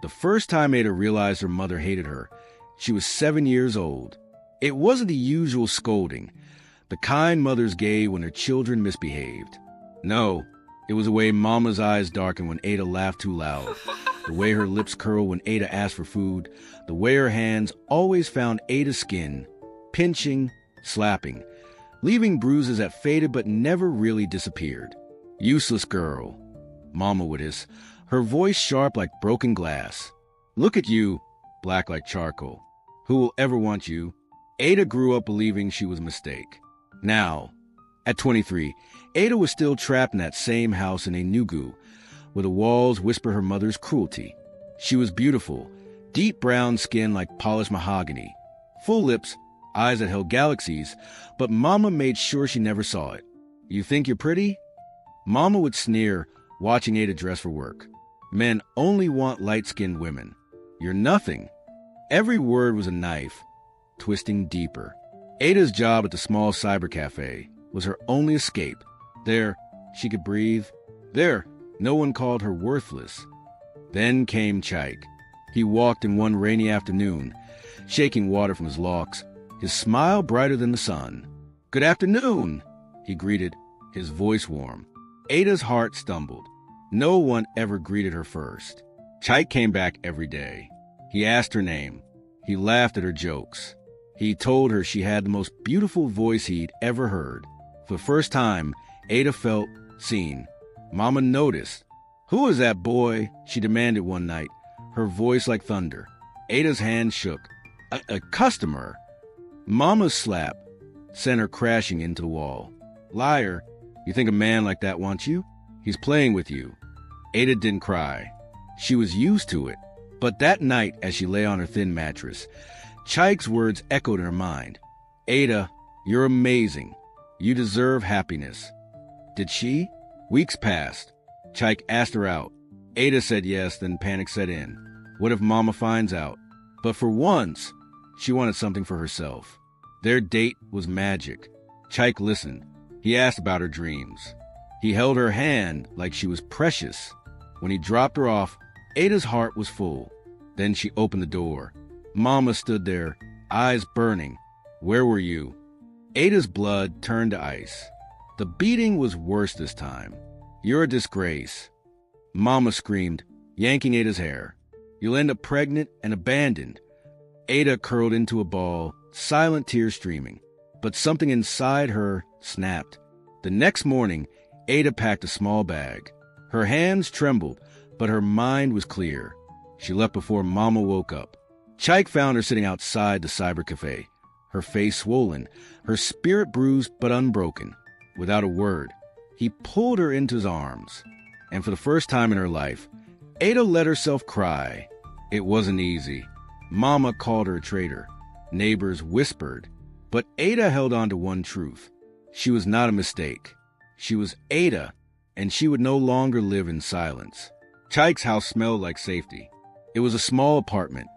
The first time Ada realized her mother hated her, she was 7 years old. It wasn't the usual scolding, the kind mothers gave when their children misbehaved. No, it was the way Mama's eyes darkened when Ada laughed too loud, the way her lips curled when Ada asked for food, the way her hands always found Ada's skin, pinching, slapping, leaving bruises that faded but never really disappeared. "Useless girl," Mama would hiss, her voice sharp like broken glass. "Look at you, black like charcoal. Who will ever want you?" Ada grew up believing she was a mistake. Now, at 23, Ada was still trapped in that same house in Enugu, where the walls whisper her mother's cruelty. She was beautiful, deep brown skin like polished mahogany, full lips, eyes that held galaxies, but Mama made sure she never saw it. "You think you're pretty?" Mama would sneer, watching Ada dress for work. "Men only want light-skinned women. You're nothing." Every word was a knife, twisting deeper. Ada's job at the small cyber cafe was her only escape. There, she could breathe. There, no one called her worthless. Then came Chaik. He walked in one rainy afternoon, shaking water from his locks, his smile brighter than the sun. "Good afternoon," he greeted, his voice warm. Ada's heart stumbled. No one ever greeted her first. Chaik came back every day. He asked her name. He laughed at her jokes. He told her she had the most beautiful voice he'd ever heard. For the first time, Ada felt seen. Mama noticed. "Who is that boy?" she demanded one night, her voice like thunder. Ada's hand shook. A customer." Mama's slap sent her crashing into the wall. "Liar, you think a man like that wants you? He's playing with you." Ada didn't cry. She was used to it. But that night, as she lay on her thin mattress, Chaik's words echoed in her mind. "Ada, you're amazing. You deserve happiness." Did she? Weeks passed. Chaik asked her out. Ada said yes, then panic set in. What if Mama finds out? But for once, she wanted something for herself. Their date was magic. Chaik listened. He asked about her dreams. He held her hand like she was precious. When he dropped her off, Ada's heart was full. Then she opened the door. Mama stood there, eyes burning. "Where were you?" Ada's blood turned to ice. The beating was worse this time. "You're a disgrace." Mama screamed, yanking Ada's hair. "You'll end up pregnant and abandoned." Ada curled into a ball, silent tears streaming. But something inside her snapped. The next morning, Ada packed a small bag. Her hands trembled, but her mind was clear. She left before Mama woke up. Chaik found her sitting outside the cyber cafe, her face swollen, her spirit bruised but unbroken. Without a word, he pulled her into his arms. And for the first time in her life, Ada let herself cry. It wasn't easy. Mama called her a traitor. Neighbors whispered. But Ada held on to one truth. She was not a mistake. She was Ada, and she would no longer live in silence. Chaik's house smelled like safety. It was a small apartment,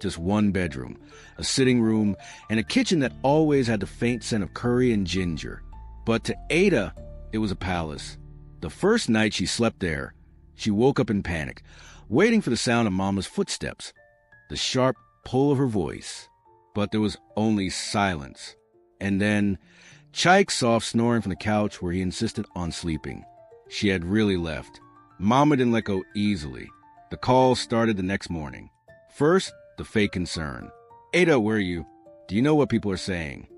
just one bedroom, a sitting room, and a kitchen that always had the faint scent of curry and ginger. But to Ada, it was a palace. The first night she slept there, she woke up in panic, waiting for the sound of Mama's footsteps, the sharp pull of her voice. But there was only silence. And then Chaik soft snoring from the couch where he insisted on sleeping. She had really left. Mama didn't let go easily. The call started the next morning. First, the fake concern. "Ada, where are you? Do you know what people are saying?"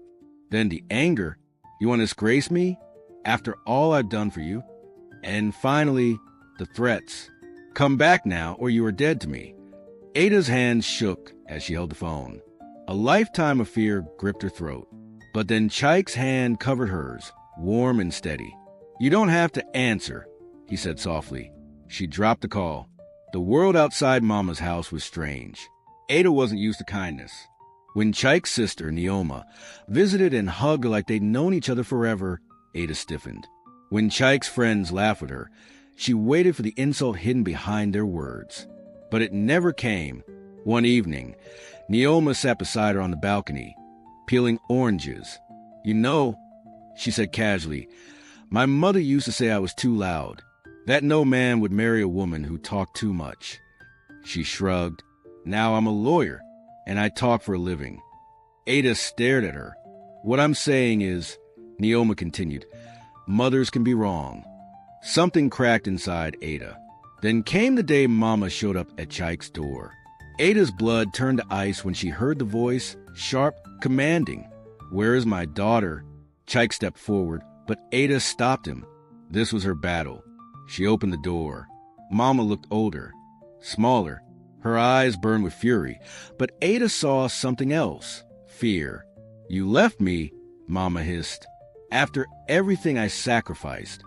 Then the anger. "You want to disgrace me? After all I've done for you?" And finally, the threats. "Come back now or you are dead to me." Ada's hands shook as she held the phone. A lifetime of fear gripped her throat. But then Chaik's hand covered hers, warm and steady. "You don't have to answer," he said softly. She dropped the call. The world outside Mama's house was strange. Ada wasn't used to kindness. When Chaik's sister, Neoma, visited and hugged her like they'd known each other forever, Ada stiffened. When Chaik's friends laughed at her, she waited for the insult hidden behind their words. But it never came. One evening, Neoma sat beside her on the balcony, peeling oranges. "You know," she said casually, "my mother used to say I was too loud, that no man would marry a woman who talked too much." She shrugged. Now I'm a lawyer, and I talk for a living. Ada stared at her. What I'm saying is, Neoma continued, mothers can be wrong. Something cracked inside Ada. Then came the day Mama showed up at Chaik's door. Ada's blood turned to ice when she heard the voice, sharp, commanding. Where is my daughter? Chaik stepped forward, but Ada stopped him. This was her battle. She opened the door. Mama looked older, smaller. Her eyes burned with fury, but Ada saw something else, fear. You left me, Mama hissed, after everything I sacrificed.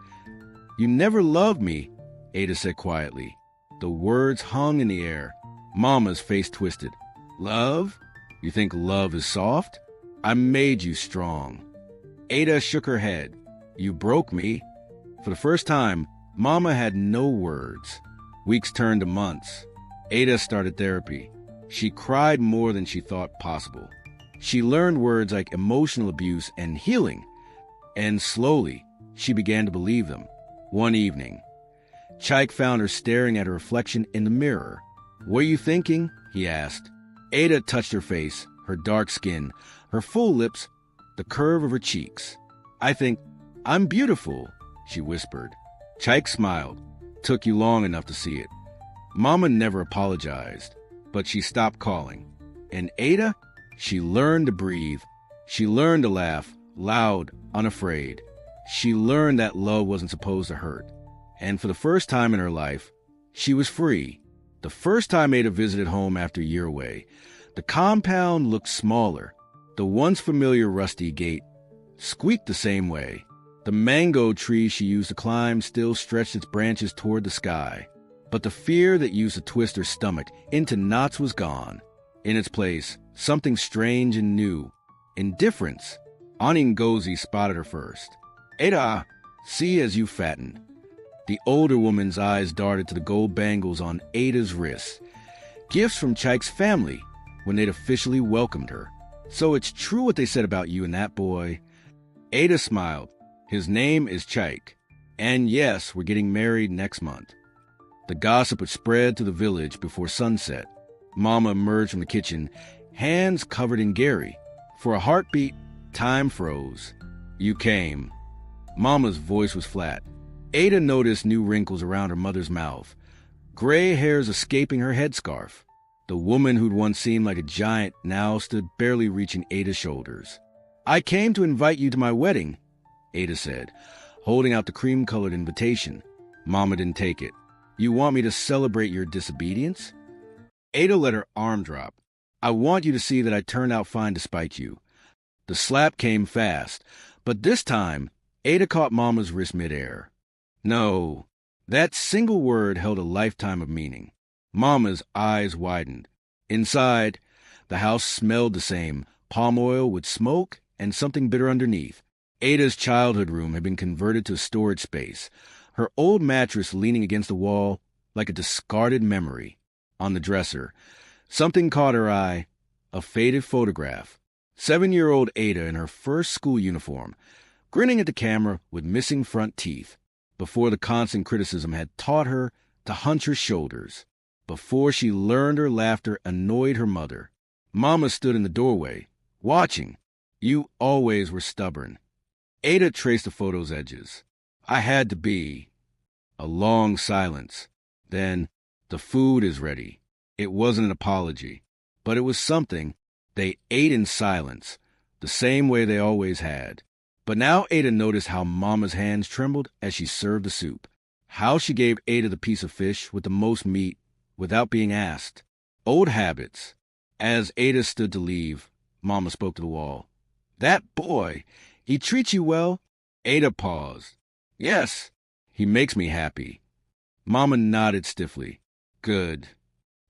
You never loved me, Ada said quietly. The words hung in the air. Mama's face twisted. Love? You think love is soft? I made you strong. Ada shook her head. You broke me. For the first time, Mama had no words. Weeks turned to months. Ada started therapy. She cried more than she thought possible. She learned words like emotional abuse and healing. And slowly, she began to believe them. One evening, Chaik found her staring at her reflection in the mirror. What are you thinking? He asked. Ada touched her face, her dark skin, her full lips, the curve of her cheeks. I think, I'm beautiful, she whispered. Chaik smiled. Took you long enough to see it. Mama never apologized, but she stopped calling. And Ada, she learned to breathe. She learned to laugh, loud, unafraid. She learned that love wasn't supposed to hurt. And for the first time in her life, she was free. The first time Ada visited home after a year away, the compound looked smaller. The once familiar rusty gate squeaked the same way. The mango tree she used to climb still stretched its branches toward the sky. But the fear that used to twist her stomach into knots was gone. In its place, something strange and new. Indifference. Ani Ngozi spotted her first. Ada, see as you fatten. The older woman's eyes darted to the gold bangles on Ada's wrists. Gifts from Chaik's family when they'd officially welcomed her. So it's true what they said about you and that boy. Ada smiled. His name is Chaik. And yes, we're getting married next month. The gossip would spread to the village before sunset. Mama emerged from the kitchen, hands covered in Gary. For a heartbeat, time froze. You came. Mama's voice was flat. Ada noticed new wrinkles around her mother's mouth, gray hairs escaping her headscarf. The woman who'd once seemed like a giant now stood barely reaching Ada's shoulders. I came to invite you to my wedding, Ada said, holding out the cream-colored invitation. Mama didn't take it. You want me to celebrate your disobedience? Ada let her arm drop. I want you to see that I turned out fine despite you. The slap came fast, but this time, Ada caught Mama's wrist midair. No, that single word held a lifetime of meaning. Mama's eyes widened. Inside, the house smelled the same, palm oil with smoke and something bitter underneath. Ada's childhood room had been converted to a storage space, her old mattress leaning against the wall like a discarded memory. On the dresser, something caught her eye, a faded photograph. 7-year-old Ada in her first school uniform, grinning at the camera with missing front teeth, before the constant criticism had taught her to hunch her shoulders, before she learned her laughter annoyed her mother. Mama stood in the doorway, watching. You always were stubborn. Ada traced the photo's edges. I had to be. A long silence. Then, the food is ready. It wasn't an apology, but it was something. They ate in silence, the same way they always had. But now Ada noticed how Mama's hands trembled as she served the soup, how she gave Ada the piece of fish with the most meat without being asked. Old habits. As Ada stood to leave, Mama spoke to the wall. That boy, he treats you well? Ada paused. Yes, he makes me happy. Mama nodded stiffly. Good.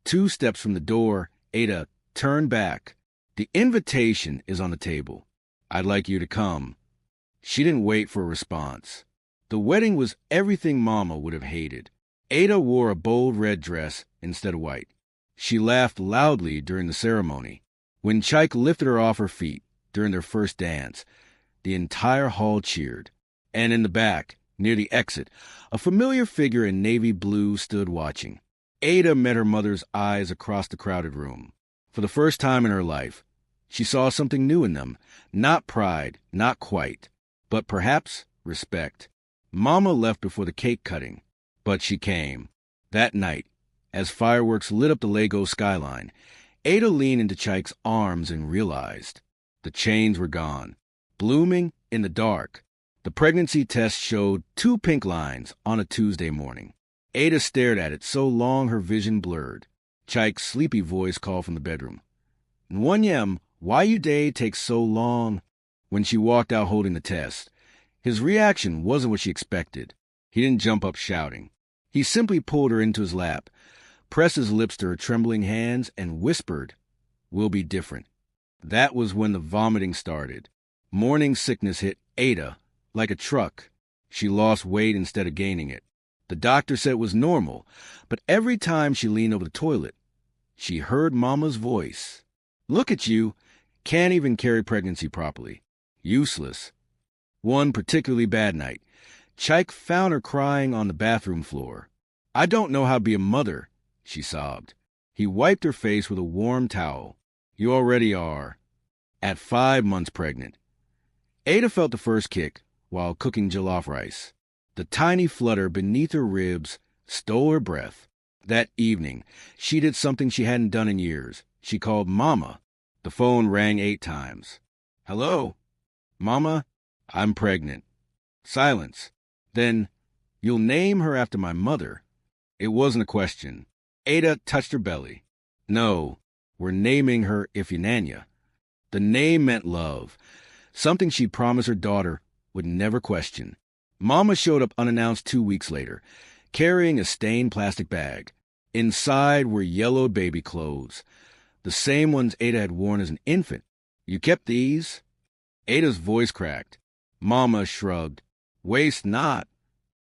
2 steps from the door, Ada turned back. The invitation is on the table. I'd like you to come. She didn't wait for a response. The wedding was everything Mama would have hated. Ada wore a bold red dress instead of white. She laughed loudly during the ceremony. When Chaik lifted her off her feet during their first dance, the entire hall cheered. And in the back, near the exit, a familiar figure in navy blue stood watching. Ada met her mother's eyes across the crowded room. For the first time in her life, she saw something new in them. Not pride, not quite, but perhaps respect. Mama left before the cake cutting, but she came. That night, as fireworks lit up the Lagos skyline, Ada leaned into Chike's arms and realized the chains were gone. Blooming in the dark, the pregnancy test showed 2 pink lines on a Tuesday morning. Ada stared at it so long her vision blurred. Chike's sleepy voice called from the bedroom. "Nwanyem, why you day take so long?" When she walked out holding the test, his reaction wasn't what she expected. He didn't jump up shouting. He simply pulled her into his lap, pressed his lips to her trembling hands, and whispered, "We'll be different." That was when the vomiting started. Morning sickness hit Ada like a truck. She lost weight instead of gaining it. The doctor said it was normal, but every time she leaned over the toilet, she heard Mama's voice. "Look at you. Can't even carry pregnancy properly. Useless." One particularly bad night, Chike found her crying on the bathroom floor. "I don't know how to be a mother," she sobbed. He wiped her face with a warm towel. "You already are. At 5 months pregnant." Ada felt the first kick while cooking jollof rice. The tiny flutter beneath her ribs stole her breath. That evening, she did something she hadn't done in years. She called Mama. The phone rang 8 times. "Hello? Mama, I'm pregnant." Silence. Then, "You'll name her after my mother." It wasn't a question. Ada touched her belly. "No, we're naming her Ifunanya." The name meant love, something she promised her daughter would never question. Mama showed up unannounced 2 weeks later, carrying a stained plastic bag. Inside were yellowed baby clothes, the same ones Ada had worn as an infant. "You kept these?" Ada's voice cracked. Mama shrugged. "Waste not."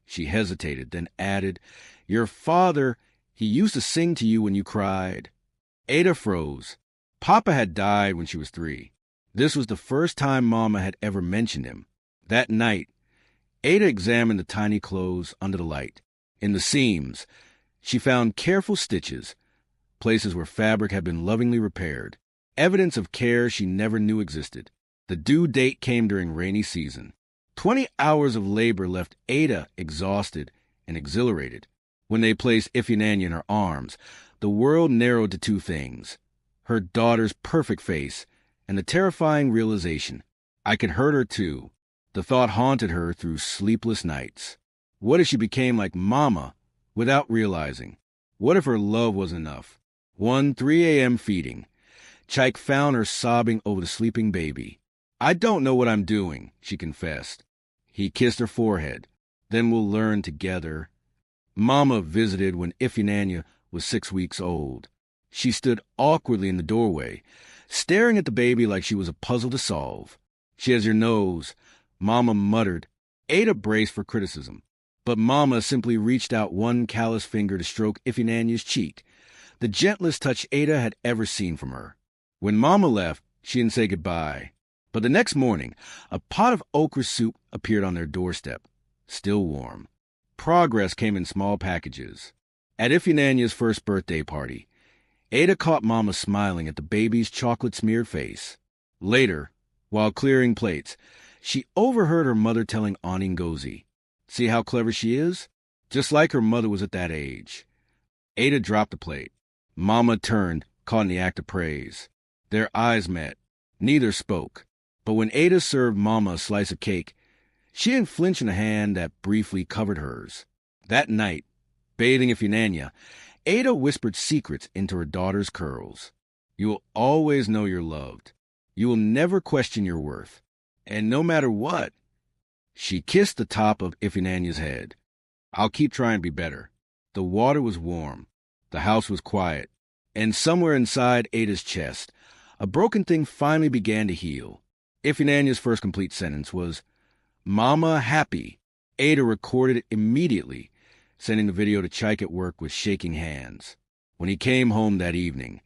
She hesitated, then added, "Your father, he used to sing to you when you cried." Ada froze. Papa had died when she was 3. This was the first time Mama had ever mentioned him. That night, Ada examined the tiny clothes under the light. In the seams, she found careful stitches, places where fabric had been lovingly repaired, evidence of care she never knew existed. The due date came during rainy season. 20 hours of labor left Ada exhausted and exhilarated. When they placed Ifunanya in her arms, the world narrowed to 2 things: her daughter's perfect face and the terrifying realization, I could hurt her too. The thought haunted her through sleepless nights. What if she became like Mama without realizing? What if her love was enough? One 3 a.m. feeding. Chike found her sobbing over the sleeping baby. "I don't know what I'm doing," she confessed. He kissed her forehead. "Then we'll learn together." Mama visited when Ifunanya was 6 weeks old. She stood awkwardly in the doorway, staring at the baby like she was a puzzle to solve. "She has your nose," Mama muttered. Ada braced for criticism, but Mama simply reached out one callous finger to stroke Ifunanya's cheek, the gentlest touch Ada had ever seen from her. When Mama left, she didn't say goodbye. But the next morning, a pot of okra soup appeared on their doorstep, still warm. Progress came in small packages. At Ifunanya's first birthday party, Ada caught Mama smiling at the baby's chocolate-smeared face. Later, while clearing plates, she overheard her mother telling Auntie Ngozi, "See how clever she is? Just like her mother was at that age." Ada dropped the plate. Mama turned, caught in the act of praise. Their eyes met. Neither spoke. But when Ada served Mama a slice of cake, she didn't flinch in the hand that briefly covered hers. That night, bathing Ifunanya, Ada whispered secrets into her daughter's curls. "You will always know you're loved. You will never question your worth. And no matter what," she kissed the top of Ifunanya's head, "I'll keep trying to be better." The water was warm. The house was quiet. And somewhere inside Ada's chest, a broken thing finally began to heal. Ifunanya's first complete sentence was, "Mama happy." Ada recorded it immediately, sending the video to Chike at work with shaking hands. When he came home that evening,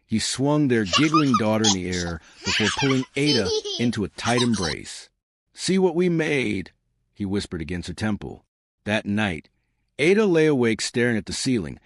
he swung their giggling daughter in the air before pulling Ada into a tight embrace. "See what we made," he whispered against her temple. That night, Ada lay awake staring at the ceiling,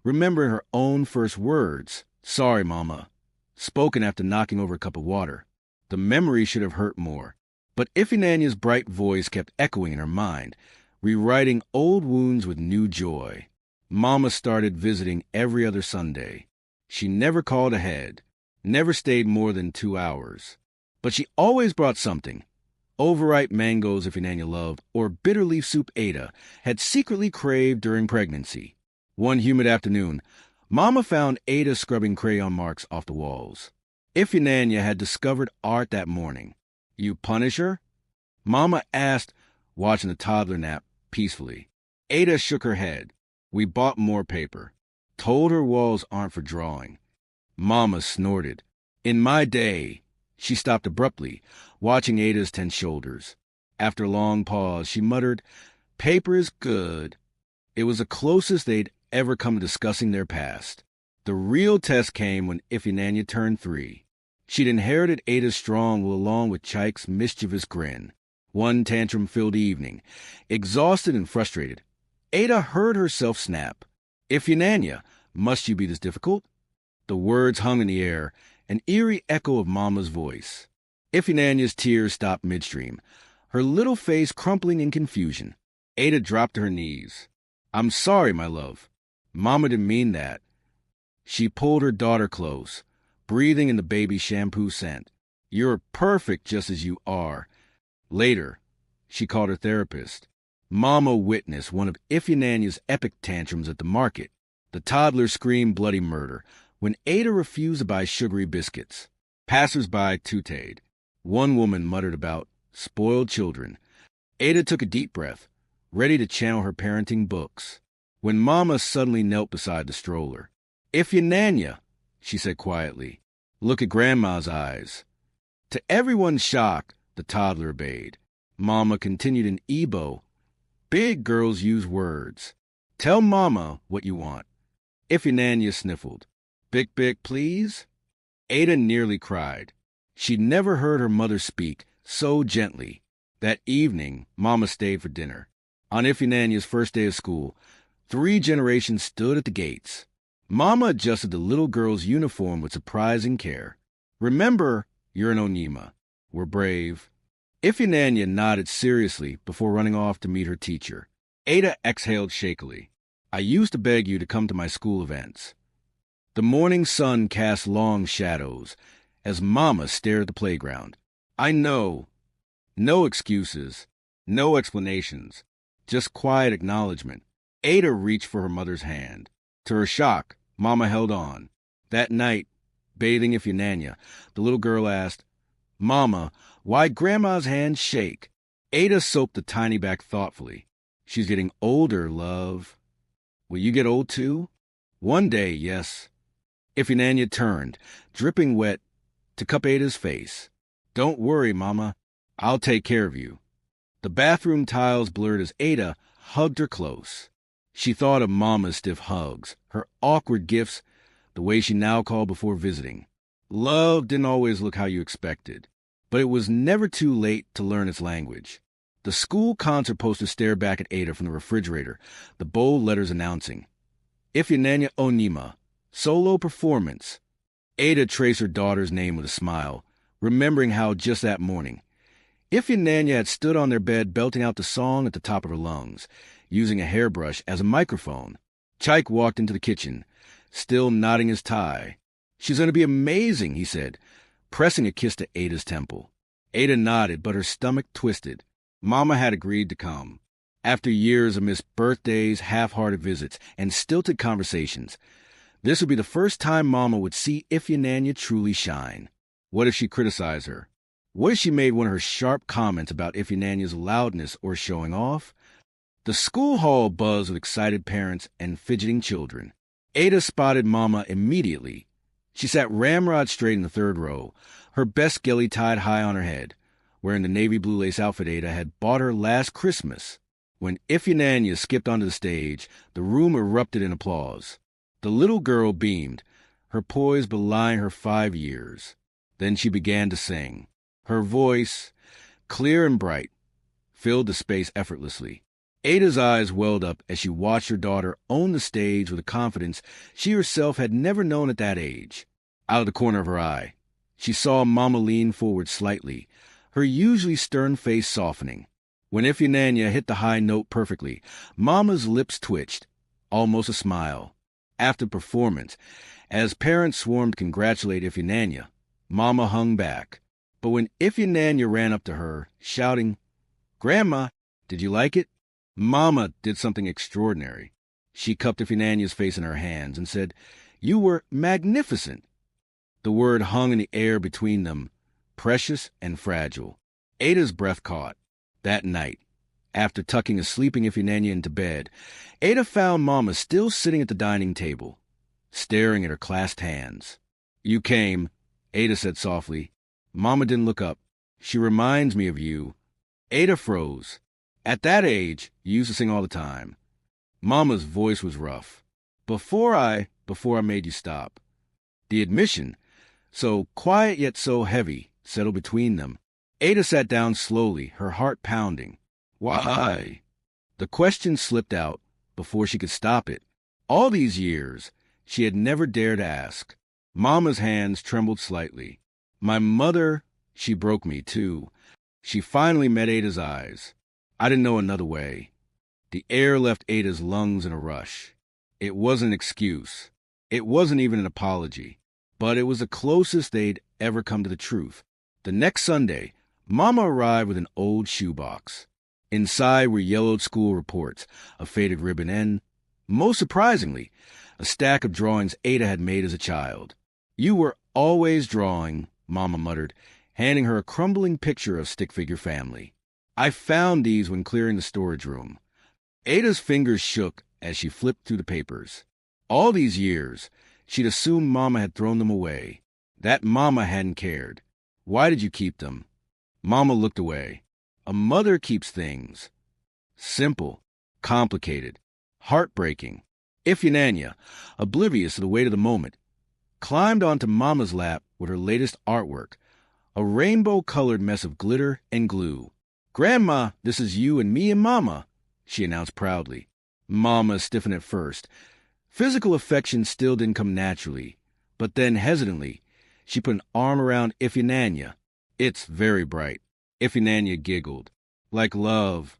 remembering her own first words, "Sorry, Mama," spoken after knocking over a cup of water. The memory should have hurt more, but Ifinanya's bright voice kept echoing in her mind, rewriting old wounds with new joy. Mama started visiting every other Sunday. She never called ahead, never stayed more than 2 hours. But she always brought something. Overripe mangoes Ifinanya loved, or bitter leaf soup Ada had secretly craved during pregnancy. One humid afternoon, Mama found Ada scrubbing crayon marks off the walls. Ifinanya had discovered art that morning. "You punish her?" Mama asked, watching the toddler nap peacefully. Ada shook her head. "We bought more paper. Told her walls aren't for drawing." Mama snorted. "In my day..." She stopped abruptly, watching Ada's tense shoulders. After a long pause, she muttered, "Paper is good." It was the closest they'd ever come to discussing their past. The real test came when Ifinanya turned 3. She'd inherited Ada's strong will along with Chaik's mischievous grin. One tantrum-filled evening, exhausted and frustrated, Ada heard herself snap. "Ifinanya, must you be this difficult?" The words hung in the air, an eerie echo of Mama's voice. Ifinanya's tears stopped midstream, her little face crumpling in confusion. Ada dropped to her knees. "I'm sorry, my love. Mama didn't mean that." She pulled her daughter close, breathing in the baby's shampoo scent. "You're perfect just as you are." Later, she called her therapist. Mama witnessed one of Ifinanya's epic tantrums at the market. The toddler screamed bloody murder when Ada refused to buy sugary biscuits. Passers-by tooted. One woman muttered about spoiled children. Ada took a deep breath, ready to channel her parenting books, when Mama suddenly knelt beside the stroller. "Ifinanya," she said quietly. "Look at Grandma's eyes." To everyone's shock, the toddler obeyed. Mama continued in Igbo. "Big girls use words. Tell Mama what you want." Ifinanya sniffled. "Big, please?" Ada nearly cried. She'd never heard her mother speak so gently. That evening, Mama stayed for dinner. On Ifinanya's first day of school, 3 generations stood at the gates. Mama adjusted the little girl's uniform with surprising care. "Remember, you're an Onyema. We're brave." Ifinanya nodded seriously before running off to meet her teacher. Ada exhaled shakily. "I used to beg you to come to my school events." The morning sun cast long shadows as Mama stared at the playground. "I know." No excuses, no explanations, just quiet acknowledgement. Ada reached for her mother's hand. To her shock, Mama held on. That night, bathing Ifinanya, the little girl asked, "Mama, why'd Grandma's hand shake?" Ada soaped the tiny back thoughtfully. "She's getting older, love." "Will you get old too?" "One day, yes." Ifinanya turned, dripping wet, to cup Ada's face. "Don't worry, Mama. I'll take care of you." The bathroom tiles blurred as Ada hugged her close. She thought of Mama's stiff hugs, her awkward gifts, the way she now called before visiting. Love didn't always look how you expected, but it was never too late to learn its language. The school concert poster stared back at Ada from the refrigerator, the bold letters announcing, "Ifinanya Onyema, solo performance." Ada traced her daughter's name with a smile, remembering how just that morning, Ifinanya had stood on their bed belting out the song at the top of her lungs, using a hairbrush as a microphone. Chaik walked into the kitchen, still knotting his tie. "She's going to be amazing," he said, pressing a kiss to Ada's temple. Ada nodded, but her stomach twisted. Mama had agreed to come. After years of missed birthdays, half-hearted visits, and stilted conversations, this would be the first time Mama would see Ifinanya truly shine. What if she criticized her? What if she made one of her sharp comments about Ifinanya's loudness or showing off? The school hall buzzed with excited parents and fidgeting children. Ada spotted Mama immediately. She sat ramrod straight in the 3rd row, her best ghillie tied high on her head, wearing the navy blue lace outfit Ada had bought her last Christmas. When Ifinanya skipped onto the stage, the room erupted in applause. The little girl beamed, her poise belying her 5 years. Then she began to sing. Her voice, clear and bright, filled the space effortlessly. Ada's eyes welled up as she watched her daughter own the stage with a confidence she herself had never known at that age. Out of the corner of her eye, she saw Mama lean forward slightly, her usually stern face softening. When Ifeananya hit the high note perfectly, Mama's lips twitched, almost a smile. After the performance, as parents swarmed to congratulate Ifeananya, Mama hung back. But when Ifeananya ran up to her, shouting, "Grandma, did you like it?" Mama did something extraordinary. She cupped Ifeanyanya's face in her hands and said, "You were magnificent." The word hung in the air between them, precious and fragile. Ada's breath caught. That night, after tucking a sleeping Ifeananya into bed, Ada found Mama still sitting at the dining table, staring at her clasped hands. "You came," Ada said softly. Mama didn't look up. "She reminds me of you." Ada froze. "At that age, you used to sing all the time." Mama's voice was rough. Before I made you stop." The admission, so quiet yet so heavy, settled between them. Ada sat down slowly, her heart pounding. "Why?" The question slipped out before she could stop it. All these years, she had never dared ask. Mama's hands trembled slightly. "My mother, she broke me, too." She finally met Ada's eyes. "I didn't know another way." The air left Ada's lungs in a rush. It wasn't an excuse. It wasn't even an apology. But it was the closest they'd ever come to the truth. The next Sunday, Mama arrived with an old shoebox. Inside were yellowed school reports, a faded ribbon, and, most surprisingly, a stack of drawings Ada had made as a child. "You were always drawing," Mama muttered, handing her a crumbling picture of stick-figure family. "I found these when clearing the storage room." Ada's fingers shook as she flipped through the papers. All these years, she'd assumed Mama had thrown them away. That Mama hadn't cared. "Why did you keep them?" Mama looked away. "A mother keeps things. Simple, complicated, heartbreaking." Ifeananya, oblivious of the weight of the moment, climbed onto Mama's lap with her latest artwork, a rainbow-colored mess of glitter and glue. "Grandma, this is you and me and Mama," she announced proudly. Mama stiffened at first. Physical affection still didn't come naturally, but then hesitantly, she put an arm around Ifeananya. "It's very bright." Ifeananya giggled. "Like love."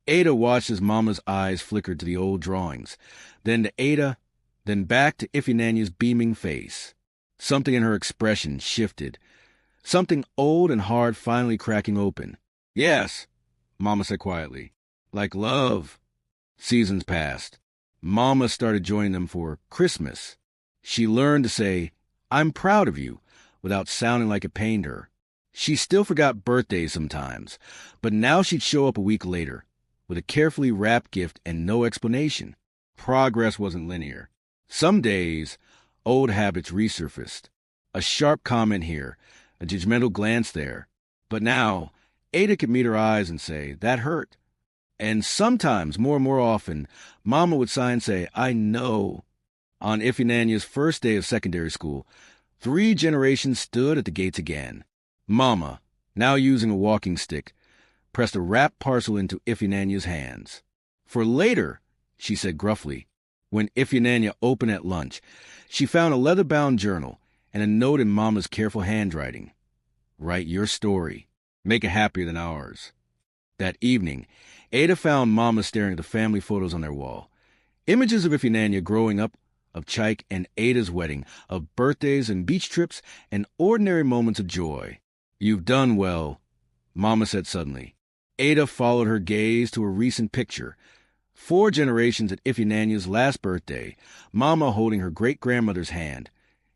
Ada watched as Mama's eyes flickered to the old drawings, then to Ada, then back to Ifeanyanya's beaming face. Something in her expression shifted, something old and hard finally cracking open. "Yes," Mama said quietly. "Like love." Seasons passed. Mama started joining them for Christmas. She learned to say, "I'm proud of you," without sounding like it pained her. She still forgot birthdays sometimes, but now she'd show up a week later, with a carefully wrapped gift and no explanation. Progress wasn't linear. Some days, old habits resurfaced. A sharp comment here, a judgmental glance there. But now, Ada could meet her eyes and say, "That hurt." And sometimes, more and more often, Mama would sigh and say, "I know." On Ifeanyanya's first day of secondary school, 3 generations stood at the gates again. Mama, now using a walking stick, pressed a wrapped parcel into Ifeanyanya's hands. "For later," she said gruffly. When Ifeananya opened at lunch, she found a leather-bound journal and a note in Mama's careful handwriting. "Write your story. Make it happier than ours." That evening, Ada found Mama staring at the family photos on their wall. Images of Ifeananya growing up, of Chaik and Ada's wedding, of birthdays and beach trips, and ordinary moments of joy. "You've done well," Mama said suddenly. Ada followed her gaze to a recent picture. 4 generations at Ifeanyanya's last birthday, Mama holding her great-grandmother's hand,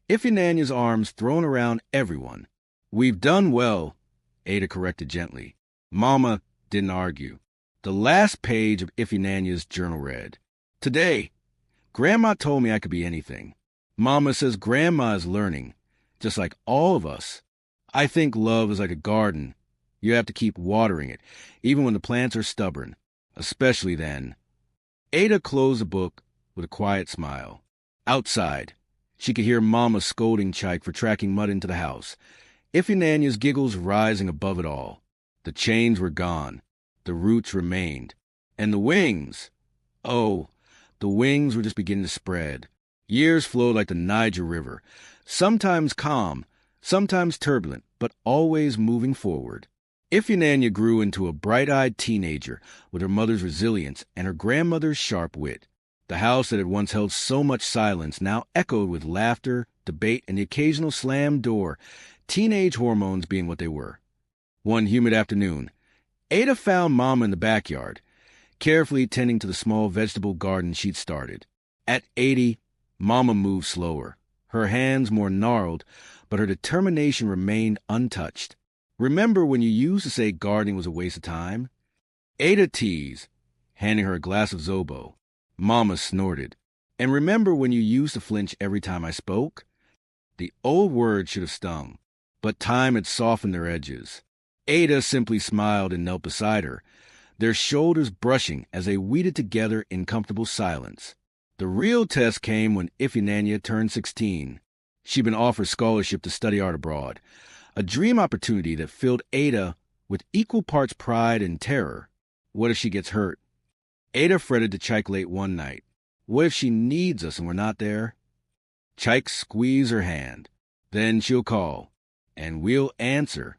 Ifeanyanya's arms thrown around everyone. "We've done well," Ada corrected gently. Mama didn't argue. The last page of Ifeanyanya's journal read, "Today, Grandma told me I could be anything. Mama says Grandma is learning, just like all of us. I think love is like a garden. You have to keep watering it, even when the plants are stubborn, especially then." Ada closed the book with a quiet smile. Outside, she could hear Mama scolding Chaik for tracking mud into the house, Ifeanyanya's giggles rising above it all. The chains were gone. The roots remained. And the wings. Oh, the wings were just beginning to spread. Years flowed like the Niger River, sometimes calm, sometimes turbulent, but always moving forward. Ifeananya grew into a bright-eyed teenager with her mother's resilience and her grandmother's sharp wit. The house that had once held so much silence now echoed with laughter, debate, and the occasional slammed door, teenage hormones being what they were. One humid afternoon, Ada found Mama in the backyard, carefully tending to the small vegetable garden she'd started. At 80, Mama moved slower, her hands more gnarled, but her determination remained untouched. "Remember when you used to say gardening was a waste of time?" Ada teased, handing her a glass of Zobo. Mama snorted. "And remember when you used to flinch every time I spoke?" The old words should have stung, but time had softened their edges. Ada simply smiled and knelt beside her, their shoulders brushing as they weeded together in comfortable silence. The real test came when Ifeananya turned 16. She'd been offered scholarship to study art abroad, a dream opportunity that filled Ada with equal parts pride and terror. What if she gets hurt? Ada fretted to Chike late one night. What if she needs us and we're not there? Chike squeezed her hand. Then she'll call, and we'll answer.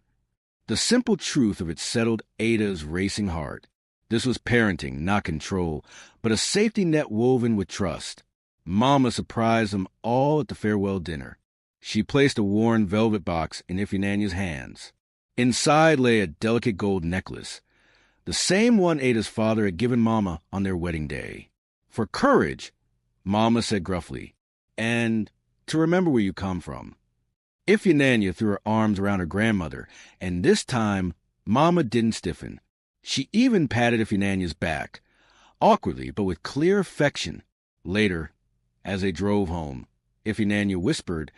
The simple truth of it settled Ada's racing heart. This was parenting, not control, but a safety net woven with trust. Mama surprised them all at the farewell dinner. She placed a worn velvet box in Ifeanyanya's hands. Inside lay a delicate gold necklace, the same one Ada's father had given Mama on their wedding day. "For courage," Mama said gruffly, "and to remember where you come from." Ifeananya threw her arms around her grandmother, and this time Mama didn't stiffen. She even patted Ifeanyanya's back, awkwardly but with clear affection. Later, as they drove home, Ifeananya whispered,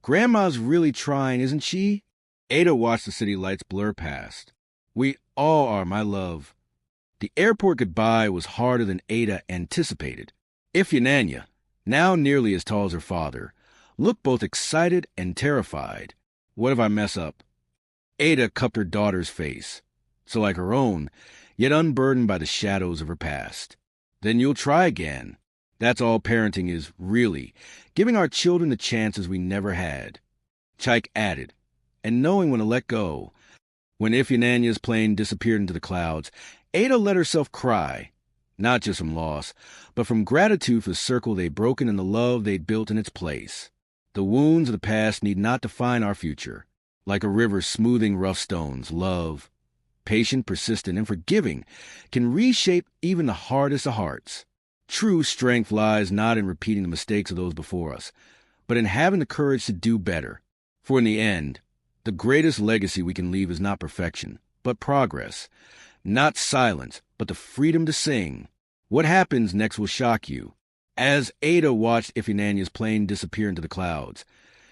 "Grandma's really trying, isn't she?" Ada watched the city lights blur past. "We all are, my love." The airport goodbye was harder than Ada anticipated. Ifeananya, now nearly as tall as her father, looked both excited and terrified. "What if I mess up?" Ada cupped her daughter's face, so like her own, yet unburdened by the shadows of her past. "Then you'll try again. That's all parenting is, really, giving our children the chances we never had." Chike added, "And knowing when to let go." When Ifeanyanya's plane disappeared into the clouds, Ada let herself cry, not just from loss, but from gratitude for the circle they'd broken and the love they'd built in its place. The wounds of the past need not define our future. Like a river smoothing rough stones, love, patient, persistent, and forgiving, can reshape even the hardest of hearts. True strength lies not in repeating the mistakes of those before us, but in having the courage to do better. For in the end, the greatest legacy we can leave is not perfection, but progress. Not silence, but the freedom to sing. What happens next will shock you. As Ada watched Ifeanyanya's plane disappear into the clouds,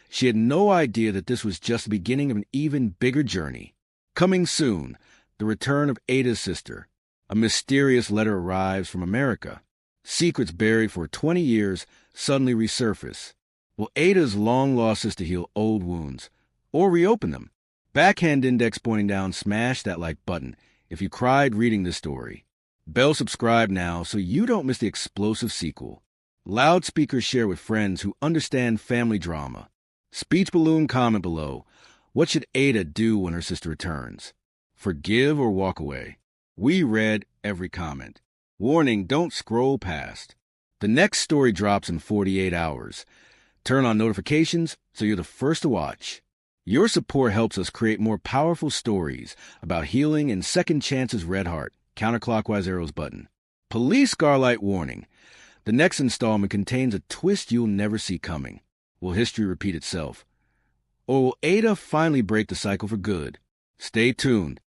she had no idea that this was just the beginning of an even bigger journey. Coming soon, the return of Ada's sister. A mysterious letter arrives from America. Secrets buried for 20 years suddenly resurface. Will Ada's long-lost sister heal old wounds, or reopen them? Backhand index pointing down, smash that like button if you cried reading this story. Bell subscribe now so you don't miss the explosive sequel. Loudspeakers share with friends who understand family drama. Speech balloon comment below. What should Ada do when her sister returns? Forgive or walk away? We read every comment. Warning, don't scroll past. The next story drops in 48 hours. Turn on notifications so you're the first to watch. Your support helps us create more powerful stories about healing and second chances. Red heart, counterclockwise arrows button. Police Scarlight warning. The next installment contains a twist you'll never see coming. Will history repeat itself? Or will Ada finally break the cycle for good? Stay tuned.